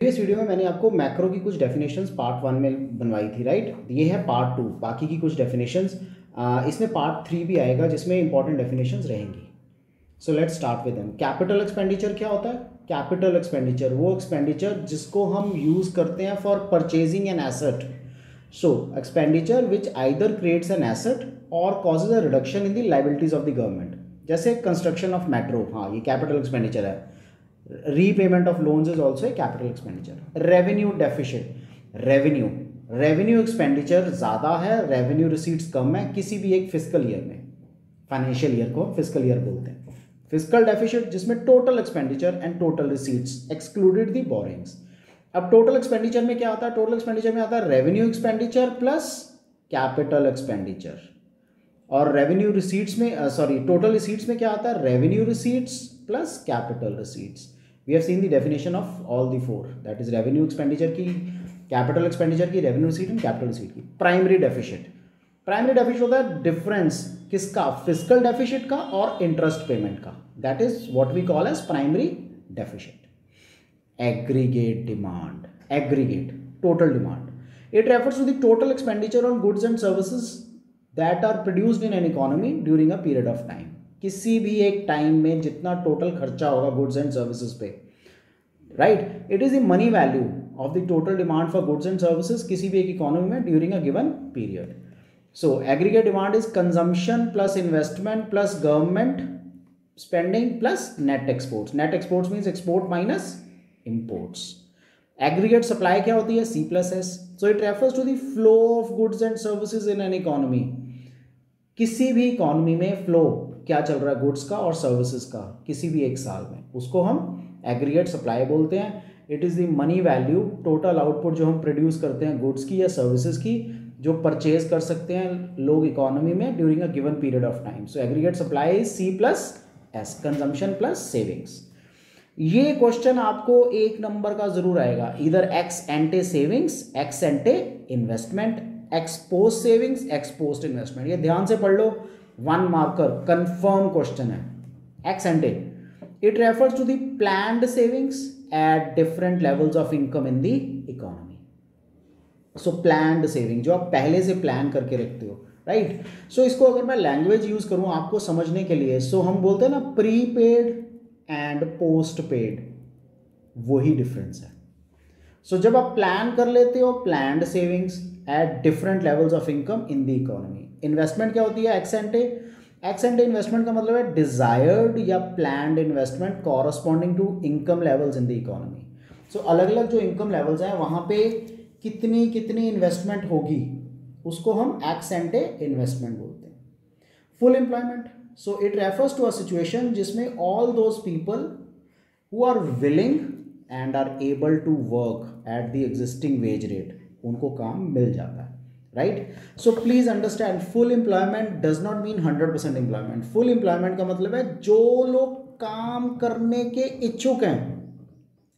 Previous video में मैंने आपको मैक्रो की कुछ डेफिनेशंस पार्ट 1 में बनवाई थी, राइट। ये है पार्ट 2, बाकी की कुछ डेफिनेशंस इसमें पार्ट 3 भी आएगा जिसमें इंपॉर्टेंट डेफिनेशंस रहेंगी। So let's start with them. Capital expenditure क्या होता है? कैपिटल एक्सपेंडिचर वो एक्सपेंडिचर जिसको हम यूज़ करते हैं for purchasing an asset. So expenditure which either creates an asset और causes a reduction in the liabilities of the government. जैसे कंस्ट्रक्शन ऑफ मेट्रो, हाँ ये कैपिटल एक्सपेंडिचर है। Repayment of loans is also a capital expenditure. Revenue deficit, revenue expenditure ज़्यादा है, revenue receipts कम है किसी भी एक फिजिकल ईयर में। फाइनेंशियल ईयर को फिजिकल ईयर बोलते हैं। फिजिकल डेफिसिट जिसमें total expenditure and total receipts excluded the borrowings. अब टोटल एक्सपेंडिचर में क्या आता है? टोटल एक्सपेंडिचर में आता है revenue expenditure plus capital expenditure. और रेवेन्यू रिसीट्स में टोटल रिसीट्स में क्या आता है? Revenue receipts plus capital receipts. We have seen the definition of all the four, that is revenue expenditure की, कैपिटल एक्सपेंडिचर की, revenue receipt and capital receipt की। Primary deficit, primary deficit होता है difference किसका? फिजिकल डेफिसिट का और interest payment का। That is what we call as primary deficit. Aggregate demand, aggregate total demand, it refers to the total expenditure on goods and services that are produced in an economy during a period of time. किसी भी एक time में जितना total खर्चा होगा goods and services पे, right, it is the money value of the total demand for goods and services किसी भी एक इकोनॉमी में during a given period. So aggregate demand is consumption plus investment plus government spending plus net exports. Net exports means export minus imports. Aggregate supply क्या होती है? C plus S. So it refers to the flow of goods and services in an economy. किसी भी economy में flow क्या चल रहा है गुड्स का और सर्विसेज का किसी भी एक साल में, उसको हम एग्रीगेट सप्लाई बोलते हैं। It is the money value, total output जो हम प्रोड्यूस करते हैं गुड्स की या सर्विसेज की, जो परचेज कर सकते हैं लोग इकोनॉमी में during a given period of time. So aggregate supply is C plus S, consumption plus savings. ये क्वेश्चन आपको 1 नंबर का जरूर आएगा, इधर ex ante savings, ex ante investment, ex post savings, ex post investment. ये ध्यान से पढ़ लो, 1 मार्कर कंफर्म क्वेश्चन है। Ex ante, it refers to the planned savings at different levels of income in the economy. So planned saving जो आप पहले से प्लान करके रखते हो, राइट। सो इसको अगर मैं लैंग्वेज यूज करूं आपको समझने के लिए, सो हम बोलते हैं ना प्रीपेड एंड पोस्ट पेड, वही डिफरेंस है। सो जब आप प्लान कर लेते हो planned savings at different levels of income in the economy. Investment क्या होती है? Ex ante. Ex ante investment का मतलब है डिजायर्ड या planned investment corresponding to income levels in the economy. So अलग अलग जो इनकम लेवल्स हैं वहां पे कितनी कितनी इन्वेस्टमेंट होगी उसको हम एक्स एंटे इन्वेस्टमेंट बोलते हैं। Full employment, so it refers to a situation जिसमें all those people who are willing and are able to work at the existing wage rate, उनको काम मिल जाता है, right. So please understand, full employment does not mean 100% employment. Full employment का मतलब है जो लोग काम करने के इच्छुक हैं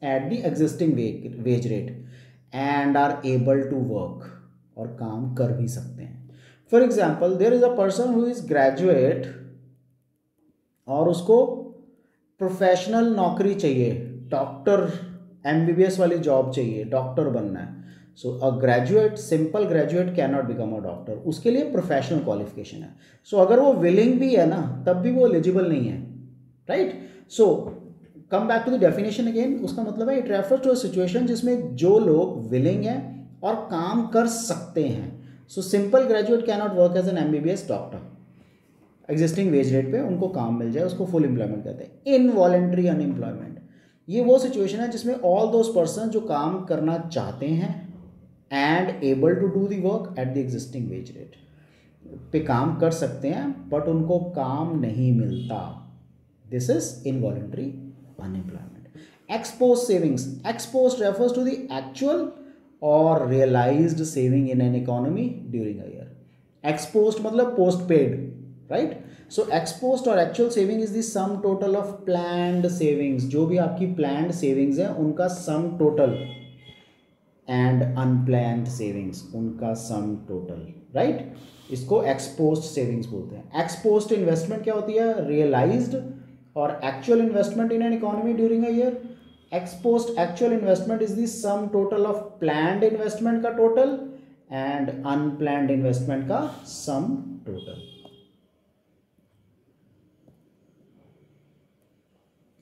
at the existing wage rate and are able to work, और काम कर भी सकते हैं। For example, there is a person who is graduate और उसको प्रोफेशनल नौकरी चाहिए, डॉक्टर MBBS वाली जॉब चाहिए, डॉक्टर बनना है। So a graduate, simple graduate can not become a doctor, उसके लिए प्रोफेशनल क्वालिफिकेशन है। सो अगर वो विलिंग भी है ना तब भी वो एलिजिबल नहीं है, right. So come back to the definition again, उसका मतलब है it refers to a situation जिसमें जो लोग विलिंग हैं और काम कर सकते हैं। So simple graduate can not work as an MBBS doctor, existing wage rate पे उनको काम मिल जाए, उसको फुल एम्प्लॉयमेंट कहते हैं। इनवॉलेंट्री अनएम्प्लॉयमेंट, ये वो सिचुएशन है जिसमें ऑल दोज पर्सन जो काम करना चाहते हैं and able to do the work at the existing wage rate पे काम कर सकते हैं बट उनको काम नहीं मिलता, this is involuntary unemployment. Ex post savings, ex post refers to the actual और realised saving in an economy during a year. Ex post मतलब post paid, right. So ex post और actual saving is the sum total of planned savings, जो भी आपकी planned savings है उनका sum total, and unplanned savings उनका sum total, right. इसको ex post savings बोलते हैं। एक्सपोस्ट इन्वेस्टमेंट क्या होती है? रियलाइज्ड और actual investment in an economy during a year. Ex post actual investment is the sum total of planned investment का total and unplanned investment का sum total.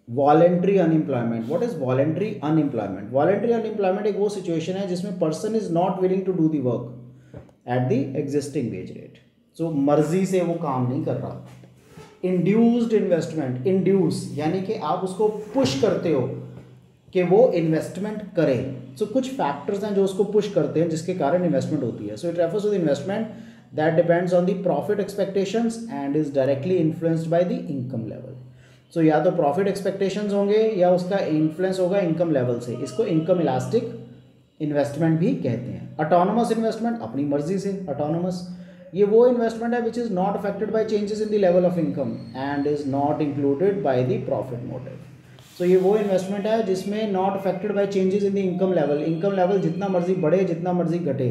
Voluntary unemployment. What is voluntary unemployment? Voluntary unemployment एक वो situation है जिसमें person is not willing to do the work at the existing wage rate. So मर्जी से वो काम नहीं कर रहा. Induced investment. इंड्यूस यानी कि आप उसको पुश करते हो कि वो इन्वेस्टमेंट करे. सो कुछ फैक्टर्स हैं जो उसको पुश करते हैं जिसके कारण इन्वेस्टमेंट होती है. So it refers to the investment that depends on the profit expectations and is directly influenced by the income level. So या तो प्रॉफिट एक्सपेक्टेशंस होंगे या उसका इन्फ्लुएंस होगा इनकम लेवल से. इसको इनकम इलास्टिक इन्वेस्टमेंट भी कहते हैं. ऑटोनोमस इन्वेस्टमेंट, अपनी मर्जी से ऑटोनोमस. ये वो इन्वेस्टमेंट है which is not affected by changes in the level of income and is not included by the profit motive. So ये वो इन्वेस्टमेंट है जिसमें not affected by changes in the income level. Income level जितना मर्जी बढ़े जितना मर्जी घटे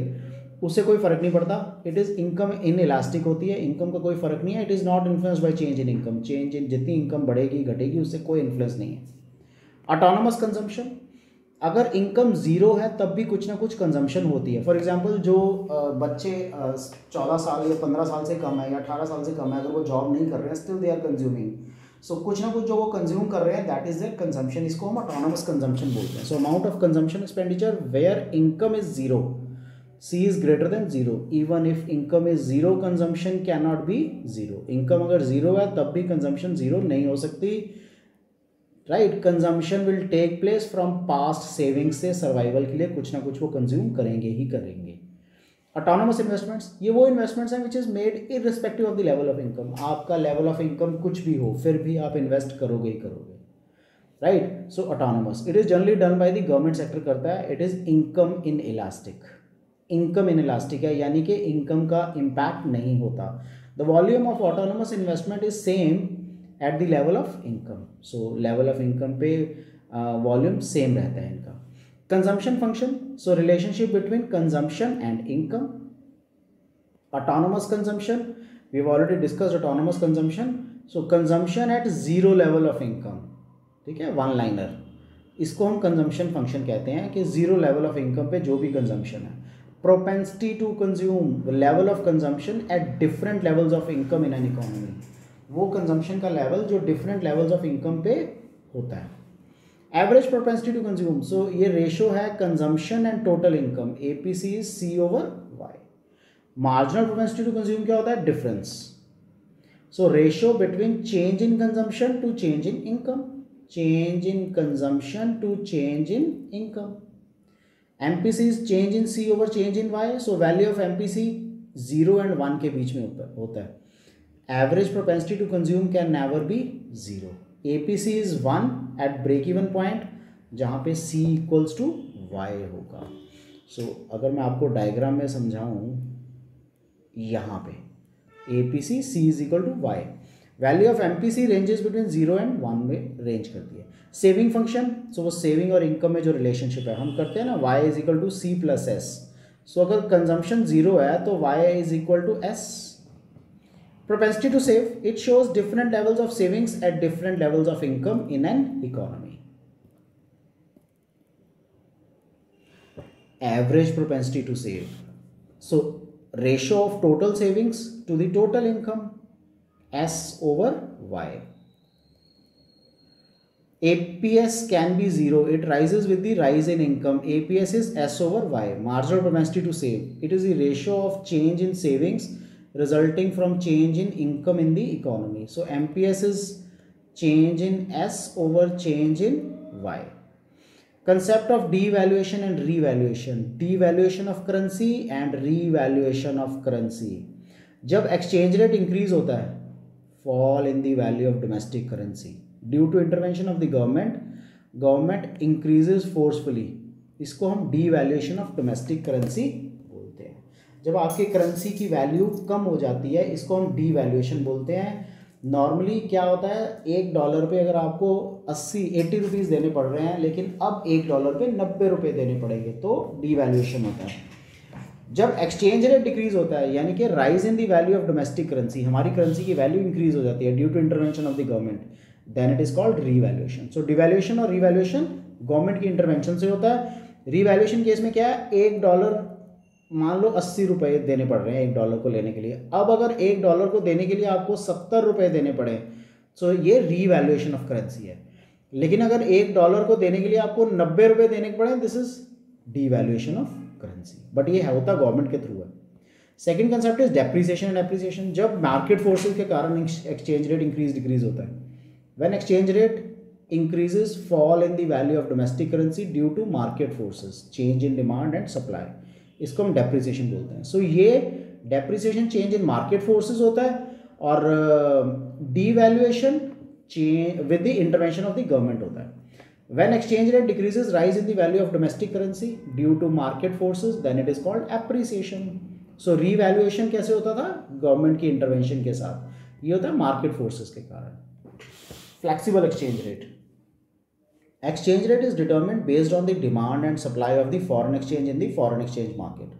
उससे कोई फर्क नहीं पड़ता. It is income in elastic होती है. इनकम का कोई फर्क नहीं है. It is not influence by change in income. Change in जितनी इनकम बढ़ेगी घटेगी उससे कोई इन्फ्लुएंस नहीं है. Autonomous consumption. अगर इनकम ज़ीरो है तब भी कुछ ना कुछ कंजम्पशन होती है. फॉर एग्जांपल जो बच्चे 14 साल या 15 साल से कम है या 18 साल से कम है, अगर वो जॉब नहीं कर रहे हैं स्टिल दे आर कंज्यूमिंग. सो कुछ ना कुछ जो वो कंज्यूम कर रहे हैं दैट इज देयर कंजम्पशन. इसको हम ऑटोनोमस कंजम्पशन बोलते हैं. So amount of consumption expenditure where income is zero, C is greater than zero. Even if income is zero, consumption cannot be zero. Income अगर zero है तब भी consumption zero नहीं हो सकती. Right? Consumption will take place from past savings से survival के लिए कुछ ना कुछ वो consume करेंगे ही करेंगे. Autonomous investments, ये वो investments हैं which is made irrespective of the level of income. आपका level of income कुछ भी हो फिर भी आप invest करोगे ही करोगे. Right? So autonomous. It is generally done by the government sector करता है. It is income inelastic. Income inelastic है यानी कि इनकम का इम्पैक्ट नहीं होता. The volume of autonomous investment is same at the level of income. So level of income पे volume same रहता है इनका. Consumption function. So relationship between consumption and income. Autonomous consumption, we have already discussed autonomous consumption. So consumption at zero level of income. ठीक है, one liner. इसको हम consumption function कहते हैं कि जीरो लेवल ऑफ इनकम पे जो भी कंजम्पशन है. propensity to consume, the level of consumption at different levels of income in an economy. वो consumption का level जो different levels of income पे होता है. Average propensity to consume, so ये ratio है consumption and total income. APC is C over Y. Marginal propensity to consume क्या होता है? Difference. So ratio between change in consumption to change in income. Change in consumption to change in income. MPC is change in C over change in Y. So value of MPC 0 and 1 के बीच में होता है. Average propensity to consume can never be 0. APC is 1 at break even point जहाँ पे C equals to Y होगा. So अगर मैं आपको डायग्राम में समझाऊँ यहाँ पे APC C is equal to Y. Value of MPC ranges between 0 and 1 में रेंज करती है. सेविंग फंक्शन, सो वो सेविंग और इनकम में जो रिलेशनशिप है हम करते हैं ना, y is equal to C plus S. So अगर कंजम्पशन 0 है तो y is equal to S. Propensity to save, it shows different levels of savings at different levels of income in an economy. Average propensity to save, so ratio of total savings to the total income, S over Y. APS can be 0. It rises with the rise in income. APS is S over Y. Marginal propensity to save. It is the ratio of change in savings resulting from change in income in the economy. So MPS is change in S over change in Y. Concept of devaluation and revaluation. Devaluation of currency and revaluation of currency. जब exchange rate increase होता है, fall in the value of domestic currency due to intervention of the government increases forcefully. इसको हम devaluation of domestic currency बोलते हैं. जब आपकी currency की वैल्यू कम हो जाती है इसको हम devaluation बोलते हैं. नॉर्मली क्या होता है, $1 पे अगर आपको 80 रुपीज़ देने पड़ रहे हैं लेकिन अब $1 पे 90 रुपये देने पड़ेंगे तो devaluation होता है. जब एक्सचेंज रेट डिक्रीज होता है यानी कि rise in the value of domestic currency, हमारी करेंसी की वैल्यू इंक्रीज हो जाती है due to intervention of the government, then it is called revaluation. So devaluation और रीवैल्यूएशन गवर्नमेंट की इंटरवेंशन से होता है। रीवैल्यूएशन केस में क्या है, $1 मान लो 80 रुपये देने पड़ रहे हैं $1 को लेने के लिए। अब अगर $1 को देने के लिए आपको 70 रुपये देने पड़े तो ये रीवैल्यूएशन ऑफ करेंसी है। लेकिन अगर $1 को देने के लिए आपको 90 रुपये देने पड़े, this is devaluation of currency, but ये होता गवर्नमेंट के थ्रू है। Second concept is depreciation and appreciation. जब मार्केट फोर्सेस के कारण एक्सचेंज रेट इंक्रीज डिक्रीज होता है, when exchange rate increases fall in the value of domestic currency due to market forces, change in demand and supply, इसको हम depreciation बोलते हैं। So ये depreciation change in market forces होता है और devaluation with the intervention of the government होता है। When exchange rate decreases rise in the value of domestic currency due to market forces, then it is called appreciation. So revaluation कैसे होता था, government की intervention के साथ, ये होता है मार्केट फोर्सेस के कारण। Flexible exchange rate, exchange rate is determined based on the demand and supply of the foreign exchange in the foreign exchange market.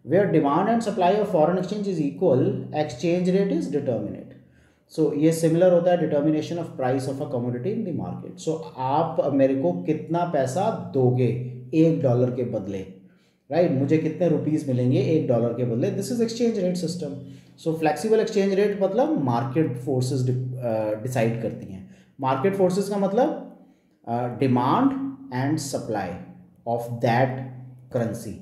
Where demand and supply of foreign exchange is equal, exchange rate is determinate. So ये similar होता है determination of price of a commodity in the market. So आप मेरे को कितना पैसा दोगे $1 के बदले, right? मुझे कितने रुपीस मिलेंगे $1 के बदले, this is exchange rate system. So flexible exchange rate मतलब market forces decide करती हैं। market forces का मतलब demand and supply of that currency.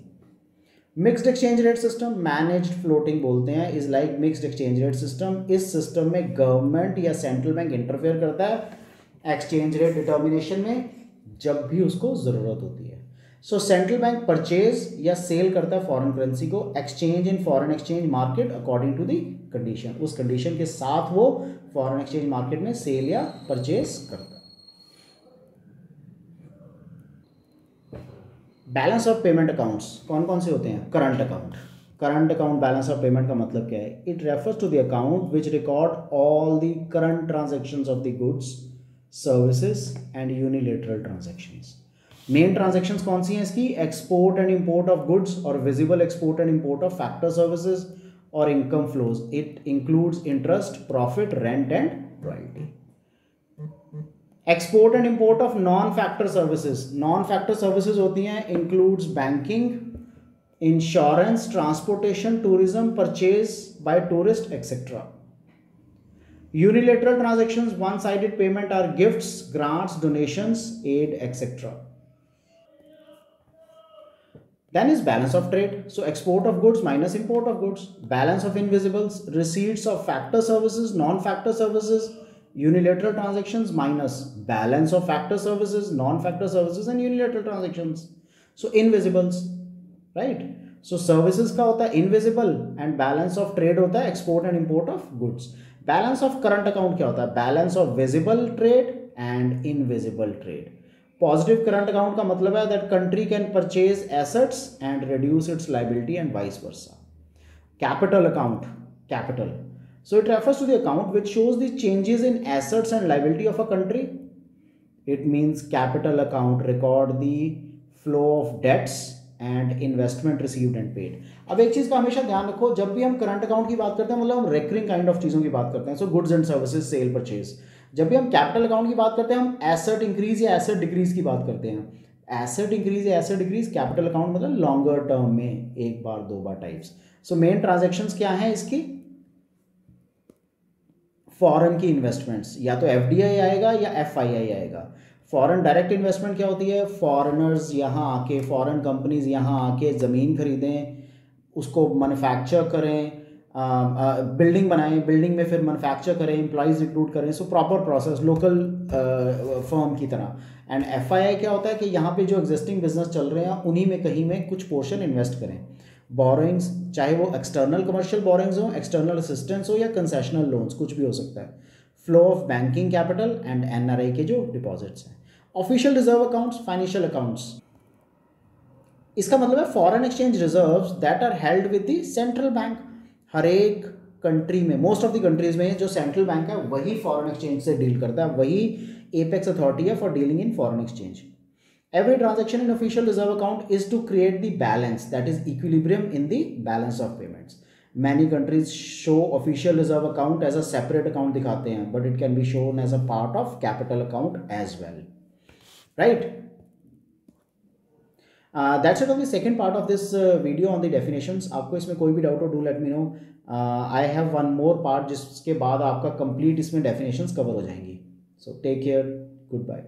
Mixed exchange rate system, managed floating बोलते हैं, is like mixed exchange rate system. इस system में government या सेंट्रल बैंक इंटरफेयर करता है एक्सचेंज रेट डिटर्मिनेशन में जब भी उसको ज़रूरत होती है। सो सेंट्रल बैंक परचेज या सेल करता है फॉरेन करेंसी को exchange in foreign exchange market according to the condition, उस कंडीशन के साथ वो फॉरेन एक्सचेंज मार्केट में सेल या परचेज करता है। बैलेंस ऑफ पेमेंट अकाउंट्स कौन कौन से होते हैं, current account. Current account balance of payment का मतलब क्या है, it refers to the account which record all the current transactions of the goods services and unilateral transactions. Main transactions कौन सी हैं इसकी, export and import of goods और visible export and import of factor services और income flows. It includes interest, profit, rent and royalty. Export and import of non factor services, non factor services होती हैं includes banking, insurance, transportation, tourism, purchase by tourist etcetera. Unilateral transactions, one sided payment or gifts, grants, donations, aid etcetera. Then is balance of trade. So export of goods minus import of goods. Balance of invisibles, receipts of factor services, non-factor services, unilateral transactions minus balance of factor services, non-factor services and unilateral transactions. So invisibles, right? So services का होता है invisible and balance of trade होता है export and import of goods. Balance of current account क्या होता है, balance of visible trade and invisible trade. Positive current account का मतलब है that country can purchase assets and reduce its liability and vice versa. Capital account, capital, so it refers to the account which shows the changes in assets and liability of a country. It means capital account record the flow of debts and investment received and paid. अब एक चीज का हमेशा ध्यान रखो, जब भी हम करंट अकाउंट की बात करते हैं मतलब हम रेकरिंग काइंड ऑफ चीजों की बात करते हैं, so goods and services, sale, purchase. जब भी हम कैपिटल अकाउंट की बात करते हैं हम एसेट इंक्रीज या एसेट डिक्रीज की बात करते हैं। एसेट इंक्रीज या एसेट डिक्रीज, कैपिटल अकाउंट मतलब लॉन्गर टर्म में एक बार दो बार टाइप्स। सो मेन ट्रांजैक्शंस क्या हैं इसकी, फॉरेन की इन्वेस्टमेंट्स, या तो एफडीआई आएगा या एफआईआई आएगा। फॉरेन डायरेक्ट इन्वेस्टमेंट क्या होती है, फॉरेनर्स यहाँ आके, फॉरेन कंपनीज यहाँ आके ज़मीन खरीदें, उसको मैन्युफैक्चर करें, बिल्डिंग बनाएं, बिल्डिंग में फिर मैन्युफैक्चर करें, एम्प्लॉइज रिक्रूट करें, so proper process local firm की तरह। एंड एफआईआई क्या होता है कि यहाँ पे जो एग्जिस्टिंग बिजनेस चल रहे हैं उन्हीं में कहीं में कुछ पोर्शन इन्वेस्ट करें। बोरोइंग्स, चाहे वो एक्सटर्नल कमर्शियल बोरोइंग्स हो, एक्सटर्नल असिस्टेंस हो या कंसेशनल लोन्स, कुछ भी हो सकता है। Flow of banking capital and NRI के जो डिपॉजिट्स हैं। Official reserve accounts, financial accounts, इसका मतलब है foreign exchange reserves that are held with the central bank. हर एक कंट्री में, मोस्ट ऑफ द कंट्रीज में जो सेंट्रल बैंक है वही फॉरेन एक्सचेंज से डील करता है, वही एपेक्स अथॉरिटी है for dealing in foreign exchange. Every transaction in official reserve account is to create the balance that is equilibrium in the balance of payments. Many countries show official reserve account as a separate account दिखाते हैं, but it can be shown as a part of capital account as well, right. That's it of the second part of this video on the definitions. आपको इसमें कोई भी doubt हो, do let me know. I have one more part जिसके बाद आपका complete इसमें definitions cover हो जाएंगी। So take care, good bye.